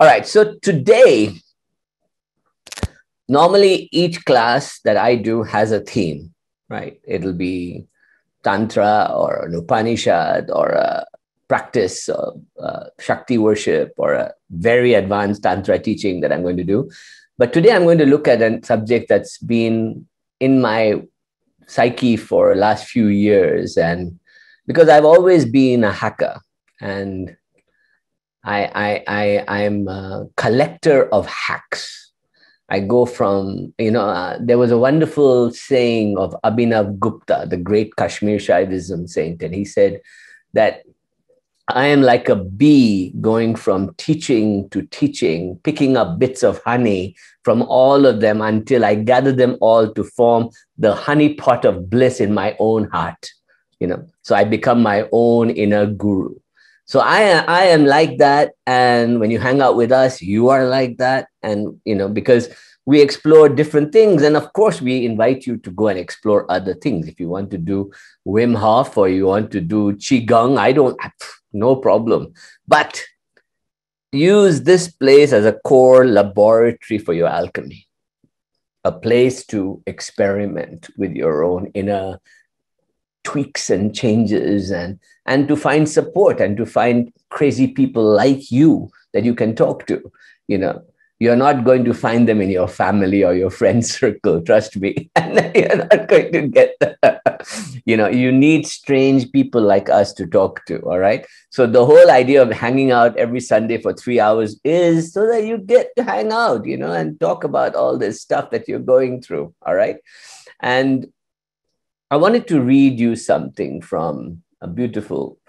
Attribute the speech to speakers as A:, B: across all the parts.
A: All right. So today, normally each class that I do has a theme, right? It'll be Tantra or an Upanishad or a practice of Shakti worship or a very advanced Tantra teaching that I'm going to do. But today I'm going to look at a subject that's been in my psyche for the last few years. And because I've always been a hacker and I'm a collector of hacks. I go from, there was a wonderful saying of Abhinav Gupta, the great Kashmir Shaivism saint, and he said that I am like a bee going from teaching to teaching, picking up bits of honey from all of them until I gather them all to form the honey pot of bliss in my own heart. So I become my own inner guru. So I am like that. And when you hang out with us, you are like that. And, because we explore different things. And of course, we invite you to go and explore other things. If you want to do Wim Hof or you want to do Qigong, no problem. But use this place as a core laboratory for your alchemy, a place to experiment with your own inner tweaks and changes and to find support and to find crazy people like you that you can talk to. You're not going to find them in your family or your friend circle, trust me. And you're not going to get that. You need strange people like us to talk to, all right? So the whole idea of hanging out every Sunday for 3 hours is so that you get to hang out, and talk about all this stuff that you're going through, all right? And I wanted to read you something from a beautiful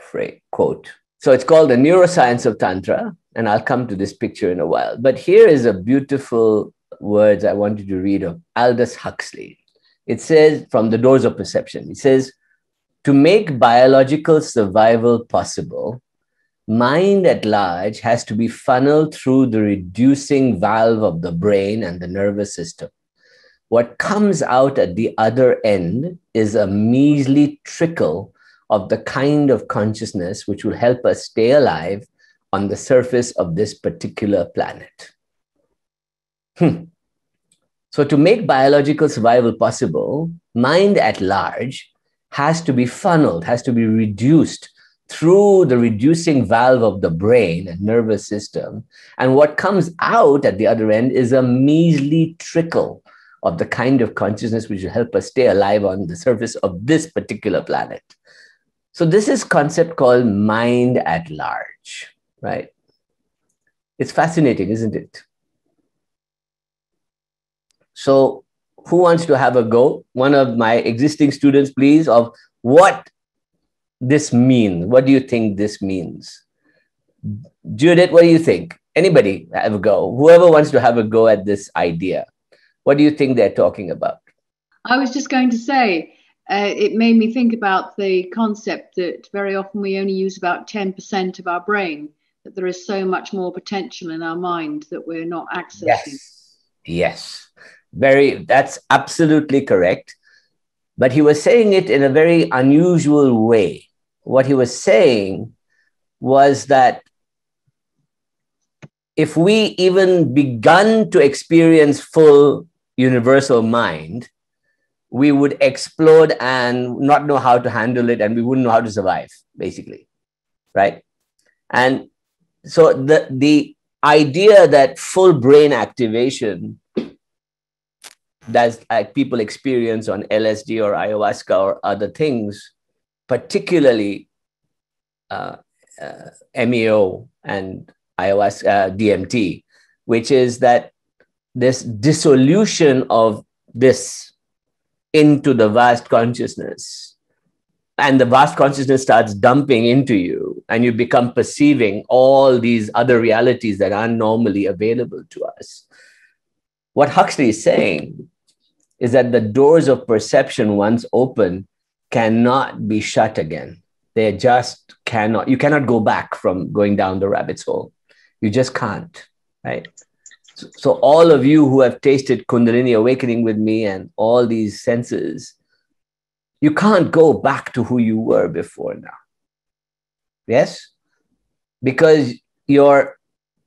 A: quote. So it's called The Neuroscience of Tantra, and I'll come to this picture in a while. But here is a beautiful words I wanted to read of Aldous Huxley. It says, from The Doors of Perception, it says, to make biological survival possible, mind at large has to be funneled through the reducing valve of the brain and the nervous system. What comes out at the other end is a measly trickle of the kind of consciousness which will help us stay alive on the surface of this particular planet. So to make biological survival possible, mind at large has to be funneled, has to be reduced through the reducing valve of the brain and nervous system. And what comes out at the other end is a measly trickle of the kind of consciousness which will help us stay alive on the surface of this particular planet. So this is a concept called mind at large, right? It's fascinating, isn't it? So who wants to have a go? One of my existing students, please, of what this means. What do you think this means? Judith, what do you think? Anybody have a go? Whoever wants to have a go at this idea. What do you think they're talking about?
B: I was just going to say, it made me think about the concept that very often we only use about 10% of our brain, that there is so much more potential in our mind that we're not accessing.
A: Yes. That's absolutely correct. But he was saying it in a very unusual way. What he was saying was that if we even begun to experience full universal mind, we would explode and not know how to handle it, and we wouldn't know how to survive, basically, right? And so the idea that full brain activation that people experience on LSD or ayahuasca or other things, particularly MEO and ayahuasca, DMT, which is that this dissolution of this into the vast consciousness, and the vast consciousness starts dumping into you, and you become perceiving all these other realities that aren't normally available to us. What Huxley is saying is that the doors of perception, once open, cannot be shut again. They just cannot. You cannot go back from going down the rabbit's hole. You just can't, right? So all of you who have tasted Kundalini awakening with me and all these senses, you can't go back to who you were before now. Yes? Because your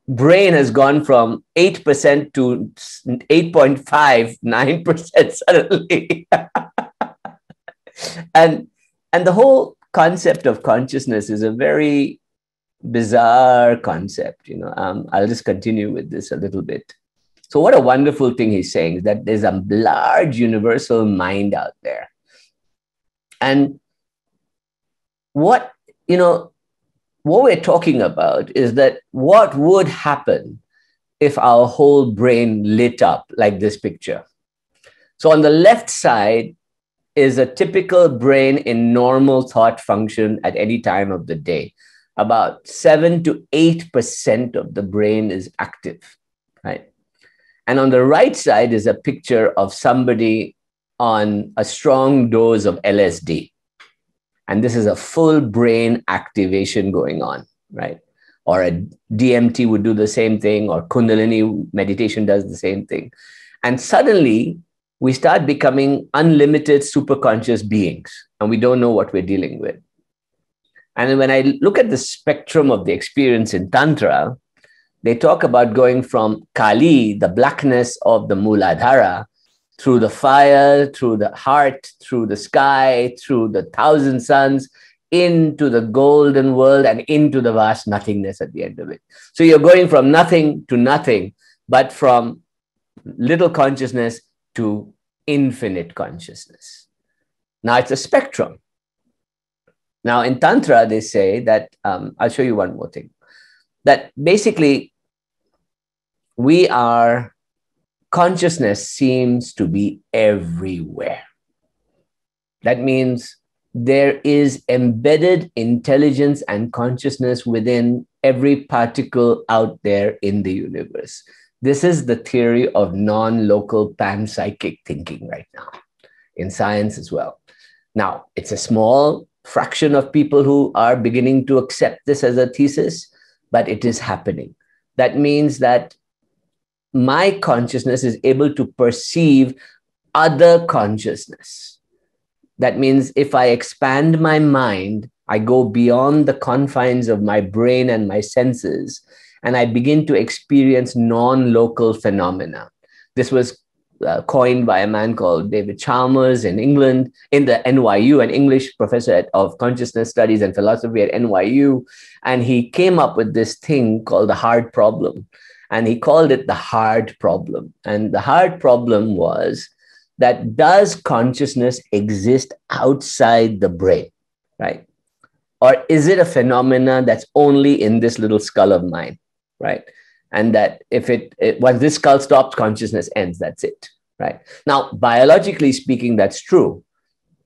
A: brain has gone from 8% to 8.5, 9% suddenly. and and the whole concept of consciousness is a very bizarre concept. I'll just continue with this a little bit. So what a wonderful thing he's saying is that there's a large universal mind out there. And what we're talking about is that what would happen if our whole brain lit up like this picture. So on the left side is a typical brain in normal thought function at any time of the day. About 7 to 8% of the brain is active, right? And on the right side is a picture of somebody on a strong dose of LSD. And this is a full brain activation going on, right? Or a DMT would do the same thing, or Kundalini meditation does the same thing. And suddenly we start becoming unlimited superconscious beings, and we don't know what we're dealing with. And when I look at the spectrum of the experience in Tantra, they talk about going from Kali, the blackness of the Mooladhara, through the fire, through the heart, through the sky, through the thousand suns, into the golden world and into the vast nothingness at the end of it. So you're going from nothing to nothing, but from little consciousness to infinite consciousness. Now it's a spectrum. Now in Tantra, they say that, I'll show you one more thing, that basically consciousness seems to be everywhere. That means there is embedded intelligence and consciousness within every particle out there in the universe. This is the theory of non-local panpsychic thinking right now, in science as well. Now, it's a small fraction of people who are beginning to accept this as a thesis, but it is happening. That means that my consciousness is able to perceive other consciousness. That means if I expand my mind, I go beyond the confines of my brain and my senses, and I begin to experience non-local phenomena. This was coined by a man called David Chalmers in England, in the NYU, an English professor of consciousness studies and philosophy at NYU. And he came up with this thing called the hard problem. And he called it the hard problem. And the hard problem was that, does consciousness exist outside the brain, right? Or is it a phenomena that's only in this little skull of mine, right? And that if once this skull stops, consciousness ends, that's it, right? Now, biologically speaking, that's true.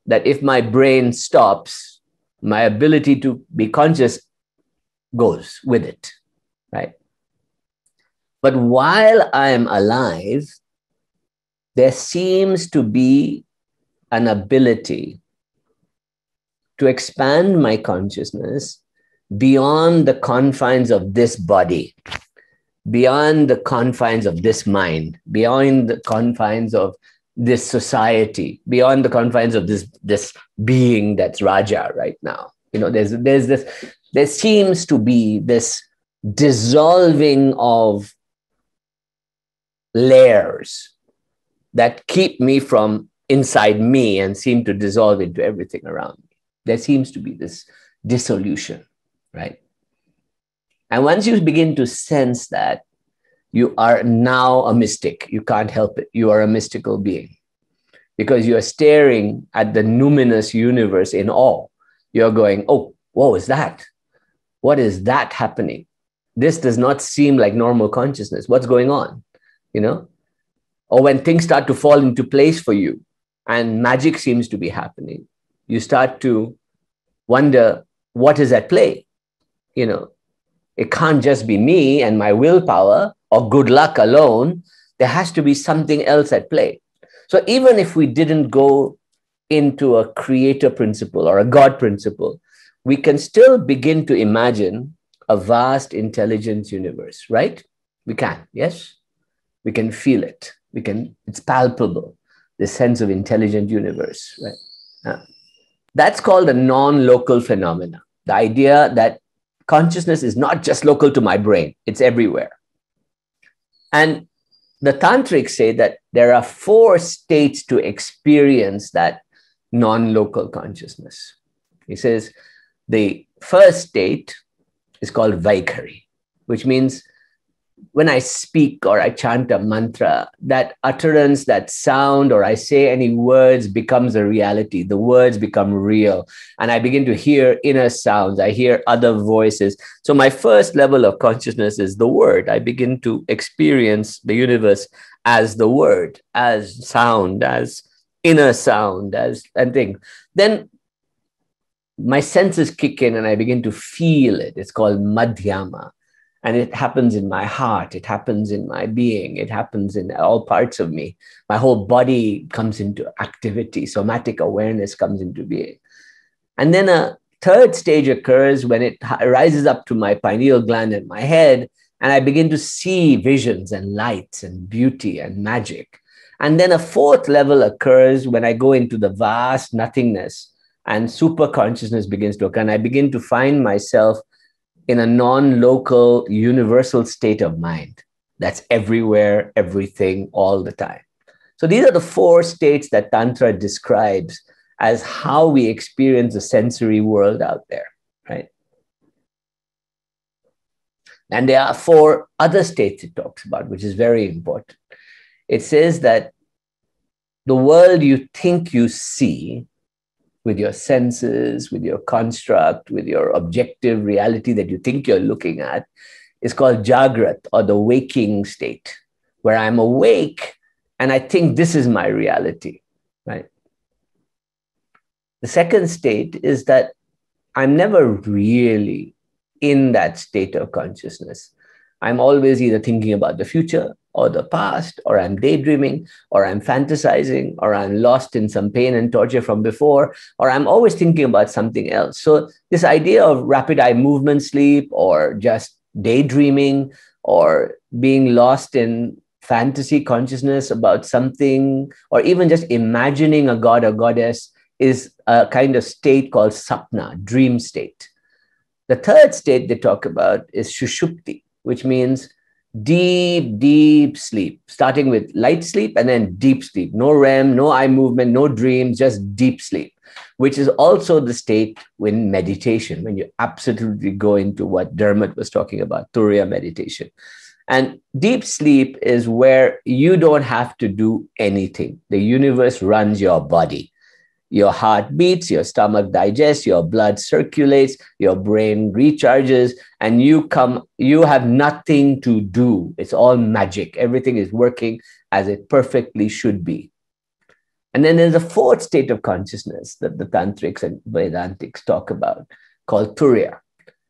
A: That if my brain stops, my ability to be conscious goes with it, right? But while I am alive, there seems to be an ability to expand my consciousness beyond the confines of this body, beyond the confines of this mind, beyond the confines of this society, beyond the confines of this being that's Raja right now. There seems to be this dissolving of layers that keep me from inside me and seem to dissolve into everything around me. There seems to be this dissolution, right? And once you begin to sense that, you are now a mystic. You can't help it. You are a mystical being because you are staring at the numinous universe in awe. You're going, oh, what was that? What is that happening? This does not seem like normal consciousness. What's going on? Or when things start to fall into place for you and magic seems to be happening, you start to wonder what is at play. It can't just be me and my willpower or good luck alone. There has to be something else at play. So even if we didn't go into a creator principle or a God principle, we can still begin to imagine a vast intelligence universe, right? We can, yes? We can feel it. It's palpable, this sense of intelligent universe, right? That's called a non-local phenomena. The idea that consciousness is not just local to my brain, it's everywhere. And the tantrics say that there are 4 states to experience that non-local consciousness. He says the first state is called Vaikhari, which means when I speak or I chant a mantra, that utterance, that sound, or I say any words becomes a reality. The words become real. And I begin to hear inner sounds. I hear other voices. So my first level of consciousness is the word. I begin to experience the universe as the word, as sound, as inner sound, as and thing. Then my senses kick in and I begin to feel it. It's called Madhyama. And it happens in my heart. It happens in my being. It happens in all parts of me. My whole body comes into activity. Somatic awareness comes into being. And then a third stage occurs when it rises up to my pineal gland and my head, and I begin to see visions and lights and beauty and magic. And then a fourth level occurs when I go into the vast nothingness and super consciousness begins to occur. And I begin to find myself in a non-local, universal state of mind that's everywhere, everything, all the time. So these are the 4 states that Tantra describes as how we experience the sensory world out there, right? And there are 4 other states it talks about, which is very important. It says that the world you think you see with your senses, with your construct, with your objective reality that you think you're looking at, is called Jagrat, or the waking state, where I'm awake and I think this is my reality, right? The second state is that I'm never really in that state of consciousness. I'm always either thinking about the future or the past, or I'm daydreaming, or I'm fantasizing, or I'm lost in some pain and torture from before, or I'm always thinking about something else. So this idea of rapid eye movement sleep, or just daydreaming, or being lost in fantasy consciousness about something, or even just imagining a god or goddess, is a kind of state called sapna, dream state. The third state they talk about is Sushupti, which means deep, deep sleep, starting with light sleep and then deep sleep. No REM, no eye movement, no dreams, just deep sleep, which is also the state when meditation, when you absolutely go into what Dermot was talking about, Turya meditation. And deep sleep is where you don't have to do anything. The universe runs your body. Your heart beats, your stomach digests, your blood circulates, your brain recharges, and you have nothing to do. It's all magic. Everything is working as it perfectly should be. And then there's a fourth state of consciousness that the Tantrics and Vedantics talk about, called Turya.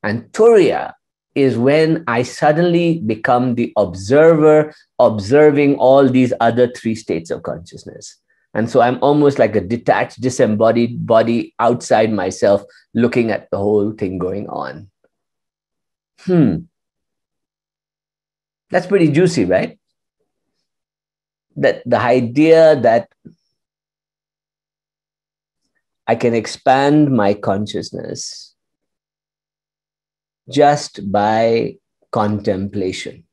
A: And Turya is when I suddenly become the observer, observing all these other 3 states of consciousness. And so I'm almost like a detached, disembodied body outside myself, looking at the whole thing going on. That's pretty juicy, right? That the idea that I can expand my consciousness just by contemplation,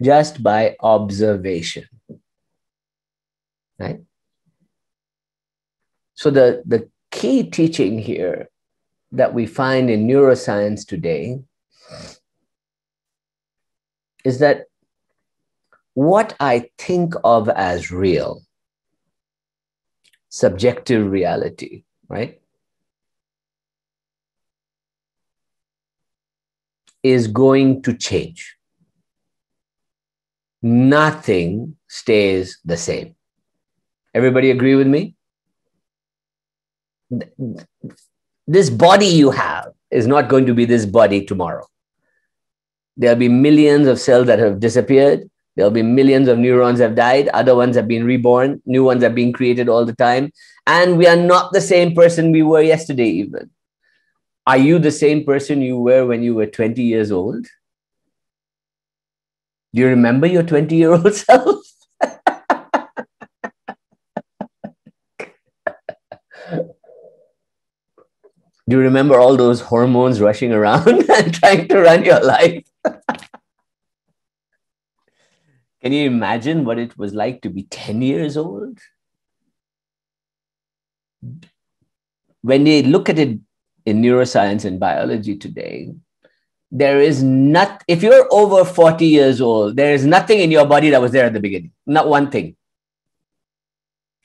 A: just by observation. Right? So the key teaching here that we find in neuroscience today is that what I think of as real, subjective reality, right, is going to change. Nothing stays the same. Everybody agree with me? This body you have is not going to be this body tomorrow. There'll be millions of cells that have disappeared. There'll be millions of neurons have died. Other ones have been reborn. New ones are being created all the time. And we are not the same person we were yesterday even. Are you the same person you were when you were 20 years old? Do you remember your 20-year-old self? Do Do you remember all those hormones rushing around and trying to run your life? Can you imagine what it was like to be 10 years old? When they look at it in neuroscience and biology today, there is not, if you're over 40 years old, there is nothing in your body that was there at the beginning. Not one thing.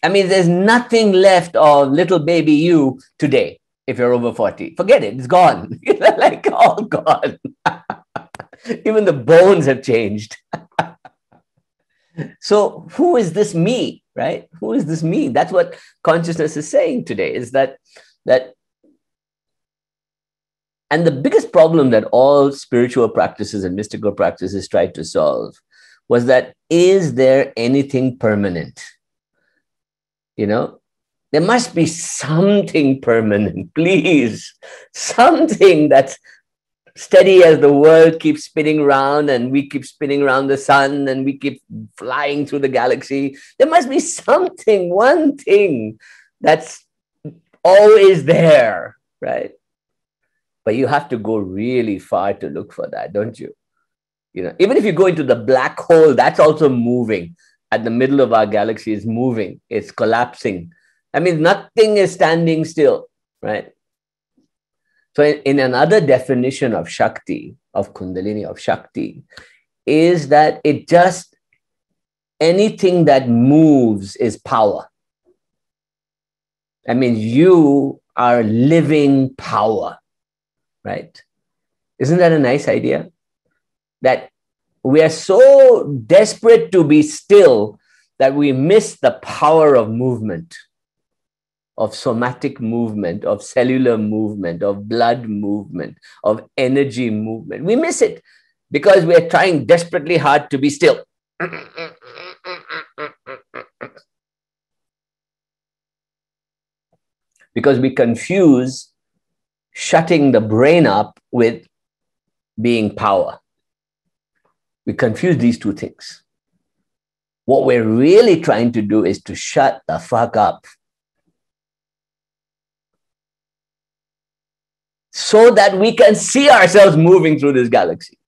A: I mean, there's nothing left of little baby you today if you're over 40. Forget it. It's gone. Like, all gone. Even the bones have changed. So who is this me, right? Who is this me? That's what consciousness is saying today, is that and the biggest problem that all spiritual practices and mystical practices tried to solve was that, is there anything permanent? You know, there must be something permanent, please. Something that's steady as the world keeps spinning around and we keep spinning around the sun and we keep flying through the galaxy. There must be something, one thing that's always there, right? But you have to go really far to look for that, don't you? You know, even if you go into the black hole, that's also moving. At the middle of our galaxy is moving. It's collapsing. I mean, nothing is standing still, right? So in another definition of Shakti, of Kundalini, of Shakti, is that it just, anything that moves is power. I mean, you are living power, right? Isn't that a nice idea? That we are so desperate to be still that we miss the power of movement, of somatic movement, of cellular movement, of blood movement, of energy movement. We miss it because we are trying desperately hard to be still. Because we confuse shutting the brain up with being power. We confuse these two things. What we're really trying to do is to shut the fuck up, so that we can see ourselves moving through this galaxy.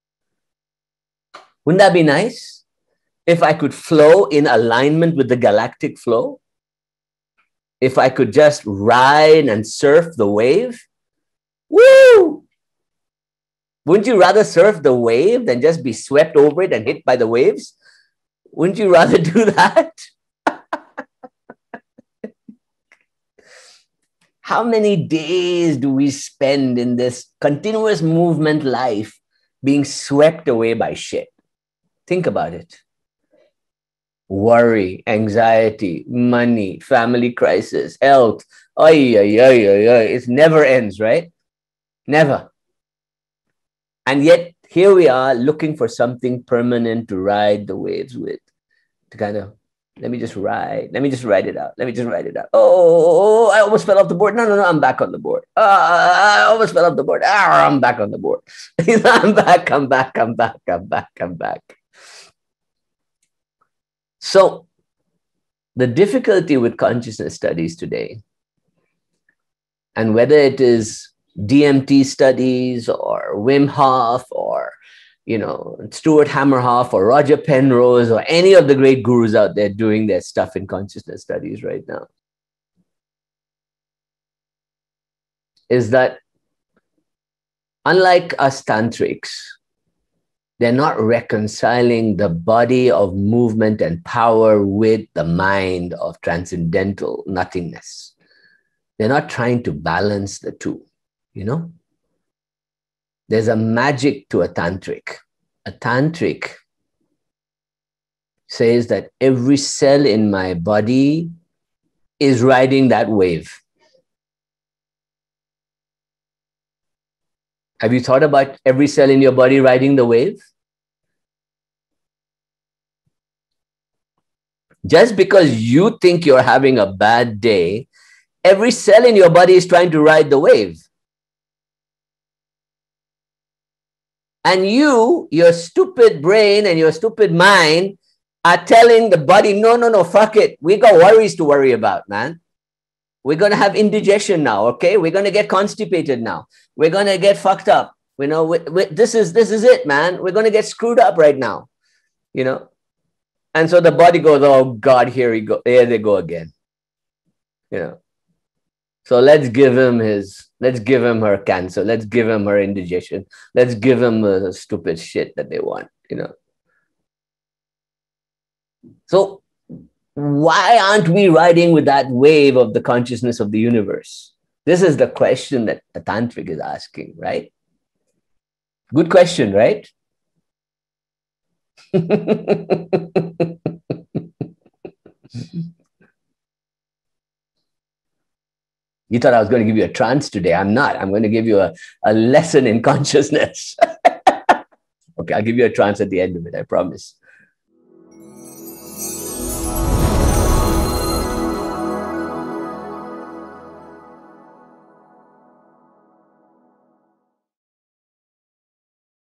A: Wouldn't that be nice? If I could flow in alignment with the galactic flow, if I could just ride and surf the wave, woo! Wouldn't you rather surf the wave than just be swept over it and hit by the waves? Wouldn't you rather do that? How many days do we spend in this continuous movement life being swept away by shit? Think about it. Worry, anxiety, money, family crisis, health. It never ends, right? Never. And yet, here we are looking for something permanent to ride the waves with. To kind of, let me just ride it out. Let me just ride it out. Oh, I almost fell off the board. No, I'm back on the board. I almost fell off the board. I'm back on the board. I'm back. So the difficulty with consciousness studies today, and whether it is DMT studies or Wim Hof or, Stuart Hammerhoff or Roger Penrose or any of the great gurus out there doing their stuff in consciousness studies right now, is that unlike us tantrics, they're not reconciling the body of movement and power with the mind of transcendental nothingness. They're not trying to balance the two, There's a magic to a tantric. A tantric says that every cell in my body is riding that wave. Have you thought about every cell in your body riding the wave? Just because you think you're having a bad day, every cell in your body is trying to ride the wave. And your stupid brain and your stupid mind are telling the body, no, fuck it. We got worries to worry about, man. We're going to have indigestion now, okay? We're going to get constipated now. We're going to get fucked up. You know, this is it, man. We're going to get screwed up right now, you know? And so the body goes, oh God, here they go again, you know? So let's give him her cancer. Let's give him her indigestion. Let's give him the stupid shit that they want, you know? So why aren't we riding with that wave of the consciousness of the universe? This is the question that the tantric is asking, right? Good question, right? You thought I was going to give you a trance today. I'm not. I'm going to give you a lesson in consciousness. Okay, I'll give you a trance at the end of it, I promise.